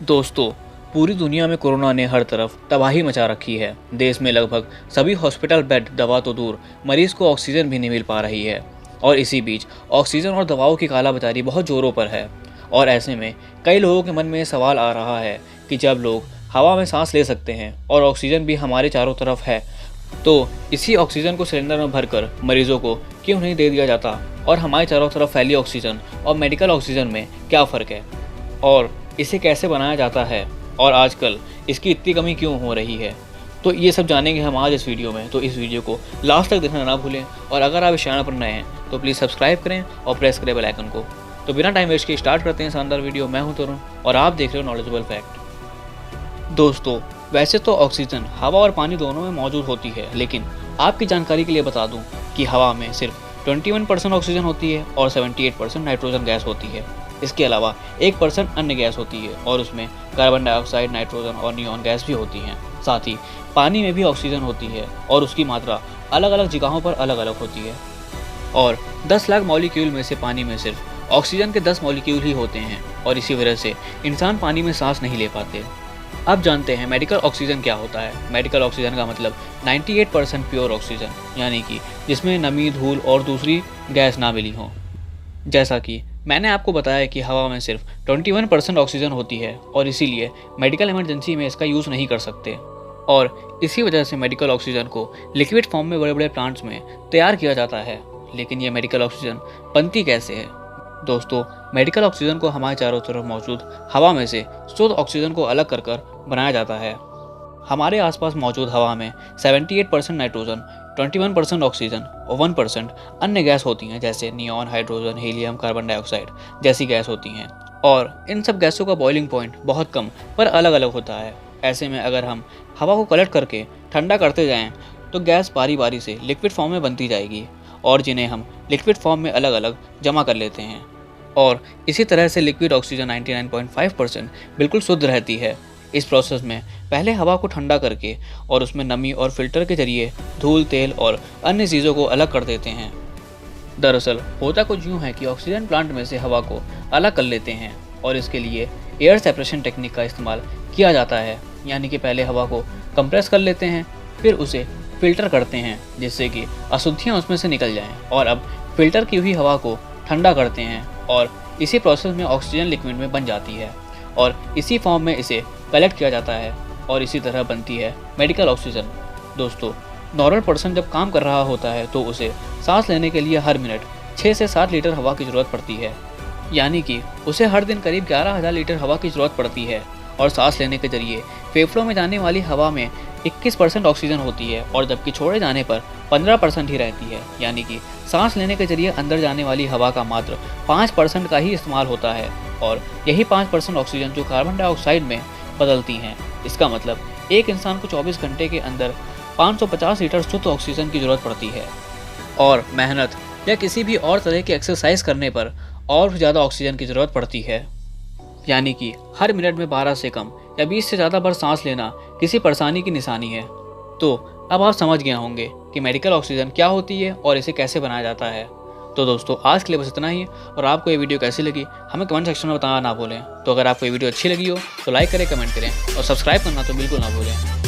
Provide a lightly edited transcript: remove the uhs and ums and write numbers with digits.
दोस्तों, पूरी दुनिया में कोरोना ने हर तरफ तबाही मचा रखी है। देश में लगभग सभी हॉस्पिटल बेड दवा तो दूर, मरीज को ऑक्सीजन भी नहीं मिल पा रही है। और इसी बीच ऑक्सीजन और दवाओं की कालाबाजारी बहुत जोरों पर है। और ऐसे में कई लोगों के मन में ये सवाल आ रहा है कि जब लोग हवा में सांस ले सकते हैं और ऑक्सीजन भी हमारे चारों तरफ है, तो इसी ऑक्सीजन को सिलेंडर में भरकर मरीजों को क्यों नहीं दे दिया जाता? और हमारे चारों तरफ फैली ऑक्सीजन और मेडिकल ऑक्सीजन में क्या फ़र्क है? और इसे कैसे बनाया जाता है? और आजकल इसकी इतनी कमी क्यों हो रही है? तो ये सब जानेंगे हम आज इस वीडियो में। तो इस वीडियो को लास्ट तक देखना ना भूलें। और अगर आप इस चैनल पर नए हैं तो प्लीज़ सब्सक्राइब करें और प्रेस करें बेल आइकन को। तो बिना टाइम वेस्ट के स्टार्ट करते हैं शानदार वीडियो। मैं हूं तरुण और आप देख रहे हो नॉलेजेबल फैक्ट। दोस्तों, वैसे तो ऑक्सीजन हवा और पानी दोनों में मौजूद होती है, लेकिन आपकी जानकारी के लिए बता दूं कि हवा में सिर्फ 21% ऑक्सीजन होती है और 78% नाइट्रोजन गैस होती है। इसके अलावा 1% अन्य गैस होती है और उसमें कार्बन डाइऑक्साइड, नाइट्रोजन और नियॉन गैस भी होती हैं। साथ ही पानी में भी ऑक्सीजन होती है और उसकी मात्रा अलग अलग जगहों पर अलग अलग होती है। और 10 लाख मॉलिक्यूल में से पानी में सिर्फ ऑक्सीजन के 10 मॉलिक्यूल ही होते हैं और इसी वजह से इंसान पानी में सांस नहीं ले पाते। अब जानते हैं मेडिकल ऑक्सीजन क्या होता है। मेडिकल ऑक्सीजन का मतलब 98% प्योर ऑक्सीजन, यानी कि जिसमें नमी, धूल और दूसरी गैस ना मिली हो। जैसा कि मैंने आपको बताया कि हवा में सिर्फ 21% ऑक्सीजन होती है और इसीलिए मेडिकल इमरजेंसी में इसका यूज़ नहीं कर सकते। और इसी वजह से मेडिकल ऑक्सीजन को लिक्विड फॉर्म में बड़े बड़े प्लांट्स में तैयार किया जाता है। लेकिन ये मेडिकल ऑक्सीजन बनती कैसे है? दोस्तों, मेडिकल ऑक्सीजन को हमारे चारों तरफ मौजूद हवा में से शुद्ध ऑक्सीजन को अलग कर बनाया जाता है। हमारे आसपास मौजूद हवा में 78% नाइट्रोजन, 21% ऑक्सीजन और 1% अन्य गैस होती हैं, जैसे neon, hydrogen, helium, carbon dioxide जैसी गैस होती हैं। और इन सब गैसों का बॉइलिंग पॉइंट बहुत कम पर अलग अलग होता है। ऐसे में अगर हम हवा को कलेक्ट करके ठंडा करते जाएं तो गैस बारी बारी से लिक्विड फॉर्म में बनती जाएगी और जिन्हें हम लिक्विड फॉर्म में अलग अलग जमा कर लेते हैं। और इसी तरह से लिक्विड ऑक्सीजन 99.5% बिल्कुल शुद्ध रहती है। इस प्रोसेस में पहले हवा को ठंडा करके और उसमें नमी और फिल्टर के जरिए धूल, तेल और अन्य चीज़ों को अलग कर देते हैं। दरअसल होता कुछ यूँ है कि ऑक्सीजन प्लांट में से हवा को अलग कर लेते हैं और इसके लिए एयर सेपरेशन टेक्निक का इस्तेमाल किया जाता है। यानी कि पहले हवा को कंप्रेस कर लेते हैं, फिर उसे फिल्टर करते हैं जिससे कि अशुद्धियाँ उसमें से निकल जाएँ, और अब फिल्टर की हुई हवा को ठंडा करते हैं और इसी प्रोसेस में ऑक्सीजन लिक्विड में बन जाती है और इसी फॉर्म में इसे कलेक्ट किया जाता है और इसी तरह बनती है मेडिकल ऑक्सीजन। दोस्तों, नॉर्मल पर्सन जब काम कर रहा होता है तो उसे सांस लेने के लिए हर मिनट 6 से 7 लीटर हवा की ज़रूरत पड़ती है। यानी कि उसे हर दिन करीब 11,000 लीटर हवा की ज़रूरत पड़ती है। और सांस लेने के जरिए फेफड़ों में जाने वाली हवा में 21% ऑक्सीजन होती है और जबकि छोड़े जाने पर 15% ही रहती है। यानी कि सांस लेने के जरिए अंदर जाने वाली हवा का मात्र 5% का ही इस्तेमाल होता है और यही 5% ऑक्सीजन जो कार्बन डाइऑक्साइड में बदलती हैं। इसका मतलब एक इंसान को 24 घंटे के अंदर 550 लीटर शुद्ध ऑक्सीजन की ज़रूरत पड़ती है। और मेहनत या किसी भी और तरह की एक्सरसाइज करने पर और ज़्यादा ऑक्सीजन की ज़रूरत पड़ती है। यानी कि हर मिनट में 12 से कम या 20 से ज़्यादा बार सांस लेना किसी परेशानी की निशानी है। तो अब आप समझ गए होंगे कि मेडिकल ऑक्सीजन क्या होती है और इसे कैसे बनाया जाता है। तो दोस्तों, आज के लिए बस इतना ही। और आपको ये वीडियो कैसी लगी हमें कमेंट सेक्शन में बताना ना भूलें। तो अगर आपको ये वीडियो अच्छी लगी हो तो लाइक करें, कमेंट करें और सब्सक्राइब करना तो बिल्कुल ना भूलें।